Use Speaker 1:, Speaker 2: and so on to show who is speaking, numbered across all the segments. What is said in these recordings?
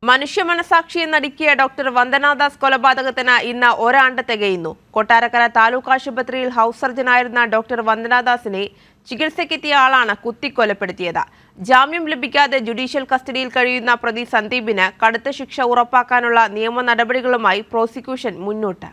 Speaker 1: മനുഷ്യ മനസാക്ഷിയെ നടുക്കിയ ഡോക്ടർ വന്ദനാദാസ് കൊലപാതകത്തിന് ഇന്ന് ഒരാണ്ട് തികയുന്നു. കൊട്ടാരക്കര താലൂക്ക് ആശുപത്രിയിൽ ഹൗസ് സർജനായിരുന്ന ഡോക്ടർ വന്ദനാദാസിനെ ചികിത്സയ്ക്കെത്തിയ ആളാണ് കുത്തിക്കൊലപ്പെടുത്തിയത്. ജാമ്യം ലഭിക്കാതെ ജുഡീഷ്യൽ കസ്റ്റഡിയിൽ കഴിയുന്ന പ്രതി സന്ദീപിന് കടുത്ത ശിക്ഷ ഉറപ്പാക്കാനുള്ള നിയമ നടപടികളുമായി പ്രോസിക്യൂഷൻ മുന്നോട്ട്.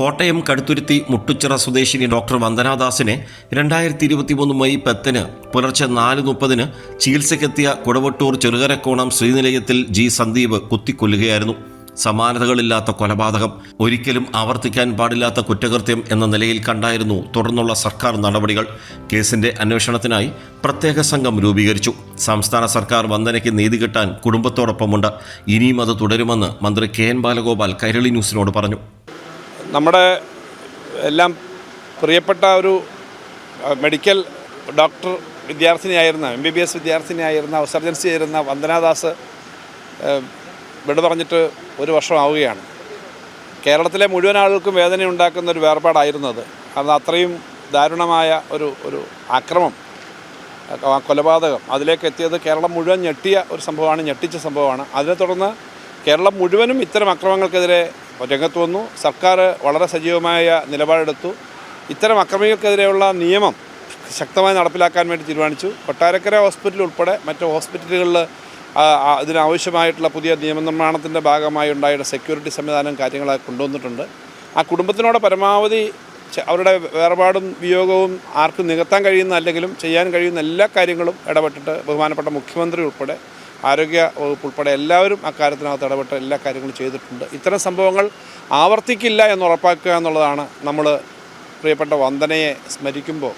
Speaker 2: കോട്ടയം കടുത്തുരുത്തി മുട്ടുച്ചിറ സ്വദേശിനി ഡോക്ടർ വന്ദനാദാസിനെ 2023 മെയ് 10 പുലർച്ചെ 4:30 ചികിത്സയ്ക്കെത്തിയ കുടവട്ടൂർ ചെറുകരക്കോണം ശ്രീനിലയത്തിൽ ജി സന്ദീപ് കുത്തിക്കൊല്ലുകയായിരുന്നു. സമാനതകളില്ലാത്ത കൊലപാതകം, ഒരിക്കലും ആവർത്തിക്കാൻ പാടില്ലാത്ത കുറ്റകൃത്യം എന്ന നിലയിൽ കണ്ടായിരുന്നു തുടർന്നുള്ള സർക്കാർ നടപടികൾ. കേസിന്റെ അന്വേഷണത്തിനായി പ്രത്യേക സംഘം രൂപീകരിച്ചു. സംസ്ഥാന സർക്കാർ വന്ദനയ്ക്ക് നീതി കിട്ടാൻ കുടുംബത്തോടൊപ്പമുണ്ട്. ഇനിയും അത് തുടരുമെന്ന് മന്ത്രി KN ബാലഗോപാൽ കൈരളി ന്യൂസിനോട് പറഞ്ഞു.
Speaker 3: നമ്മുടെ എല്ലാം പ്രിയപ്പെട്ട ഒരു മെഡിക്കൽ ഡോക്ടർ വിദ്യാർത്ഥിനിയായിരുന്ന MBBS വിദ്യാർത്ഥിനിയായിരുന്ന സർജൻസി ആയിരുന്ന വന്ദനാദാസ് വിട പറഞ്ഞിട്ട് 1 വർഷമാവുകയാണ്. കേരളത്തിലെ മുഴുവൻ ആളുകൾക്കും വേദന ഉണ്ടാക്കുന്ന ഒരു വേർപാടായിരുന്നു അത്. കാരണം അത്രയും ദാരുണമായ ഒരു ആക്രമം, കൊലപാതകം അതിലേക്ക് എത്തിയത് കേരളം മുഴുവൻ ഞെട്ടിച്ച സംഭവമാണ്. അതിനെ തുടർന്ന് കേരളം മുഴുവനും ഇത്തരം അക്രമങ്ങൾക്കെതിരെ രംഗത്ത് വന്നു. സർക്കാർ വളരെ സജീവമായ നിലപാടെടുത്തു. ഇത്തരം അക്രമികൾക്കെതിരെയുള്ള നിയമം ശക്തമായി നടപ്പിലാക്കാൻ വേണ്ടി തീരുമാനിച്ചു. കൊട്ടാരക്കര ഹോസ്പിറ്റൽ ഉൾപ്പെടെ മറ്റ് ഹോസ്പിറ്റലുകളിൽ ഇതിനാവശ്യമായിട്ടുള്ള പുതിയ നിയമനിർമ്മാണത്തിൻ്റെ ഭാഗമായി ഉണ്ടായ സെക്യൂരിറ്റി സംവിധാനം കാര്യങ്ങളൊക്കെ കൊണ്ടുവന്നിട്ടുണ്ട്. ആ കുടുംബത്തിനോട് പരമാവധി അവരുടെ വേർപാടും വിയോഗവും ആർക്കും നികത്താൻ കഴിയുന്ന അല്ലെങ്കിലും ചെയ്യാൻ കഴിയുന്ന എല്ലാ കാര്യങ്ങളും ഇടപെട്ടിട്ട് ബഹുമാനപ്പെട്ട മുഖ്യമന്ത്രി ഉൾപ്പെടെ ആരോഗ്യ വകുപ്പ് ഉൾപ്പെടെ എല്ലാവരും അക്കാര്യത്തിനകത്ത് ഇടപെട്ട് എല്ലാ കാര്യങ്ങളും ചെയ്തിട്ടുണ്ട്. ഇത്തരം സംഭവങ്ങൾ ആവർത്തിക്കില്ല എന്ന് ഉറപ്പാക്കുക എന്നുള്ളതാണ് നമ്മൾ പ്രിയപ്പെട്ട വന്ദനയെ സ്മരിക്കുമ്പോൾ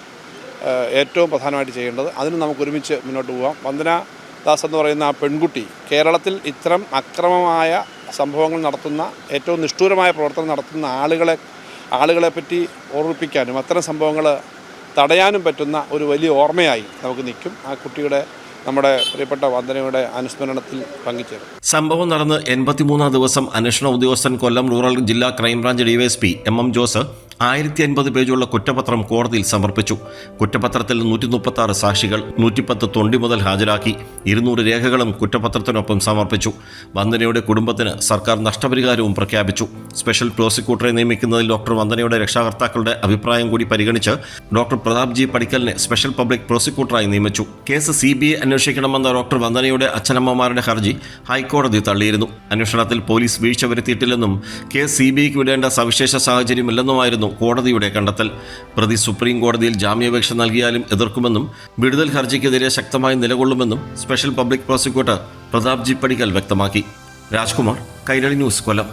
Speaker 3: ഏറ്റവും പ്രധാനമായിട്ട് ചെയ്യേണ്ടത്. അതിന് നമുക്ക് ഒരുമിച്ച് മുന്നോട്ട് പോകാം. വന്ദനാദാസ് എന്ന് പറയുന്ന ആ പെൺകുട്ടി കേരളത്തിൽ ഇത്തരം അക്രമമായ സംഭവങ്ങൾ നടത്തുന്ന, ഏറ്റവും നിഷ്ഠൂരമായ പ്രവർത്തനം നടത്തുന്ന ആളുകളെപ്പറ്റി ഓർമ്മിപ്പിക്കാനും അത്തരം സംഭവങ്ങൾ തടയാനും പറ്റുന്ന ഒരു വലിയ ഓർമ്മയായി നമുക്ക് നിൽക്കും. ആ കുട്ടിയുടെ നമ്മുടെ പ്രിയപ്പെട്ട വന്ദനയുടെ അനുസ്മരണത്തിൽ പങ്കുചേരും.
Speaker 2: സംഭവം നടന്ന് 83-ാം ദിവസം അന്വേഷണ ഉദ്യോഗസ്ഥൻ കൊല്ലം റൂറൽ ജില്ലാ ക്രൈംബ്രാഞ്ച് DYSP MM ജോസ് 1050 പേജുള്ള കുറ്റപത്രം കോടതിയിൽ സമർപ്പിച്ചു. കുറ്റപത്രത്തിൽ 136 സാക്ഷികൾ, 110 തൊണ്ടി മുതൽ ഹാജരാക്കി. 200 രേഖകളും കുറ്റപത്രത്തിനൊപ്പം സമർപ്പിച്ചു. വന്ദനയുടെ കുടുംബത്തിന് സർക്കാർ നഷ്ടപരിഹാരവും പ്രഖ്യാപിച്ചു. സ്പെഷ്യൽ പ്രോസിക്യൂട്ടറെ നിയമിക്കുന്നതിൽ ഡോക്ടർ വന്ദനയുടെ രക്ഷാകർത്താക്കളുടെ അഭിപ്രായം കൂടി പരിഗണിച്ച് ഡോക്ടർ പ്രതാപ് ജി പടിക്കലിനെ സ്പെഷ്യൽ പബ്ലിക് പ്രോസിക്യൂട്ടറായി നിയമിച്ചു. കേസ് CBI അന്വേഷിക്കണമെന്ന ഡോക്ടർ വന്ദനയുടെ അച്ഛനമ്മമാരുടെ ഹർജി ഹൈക്കോടതി തള്ളിയിരുന്നു. അന്വേഷണത്തിൽ പോലീസ് വീഴ്ച വരുത്തിയിട്ടില്ലെന്നും കേസ് CBIക്ക് വിടേണ്ട സവിശേഷ സാഹചര്യമില്ലെന്നുമായിരുന്നു കോടതിയുടെ കണ്ടെത്തൽ. പ്രതി സുപ്രീം കോടതിയിൽ ജാമ്യാപേക്ഷ നൽകിയാലും എതിർക്കുമെന്നും വിടുതൽ ഹർജിക്കെതിരെ ശക്തമായി നിലകൊള്ളുമെന്നും special public prosecutor Pratap G Padikkal വ്യക്തമാക്കി. രാജ്കുമാർ, കൈരളി ന്യൂസ്, കൊല്ലം.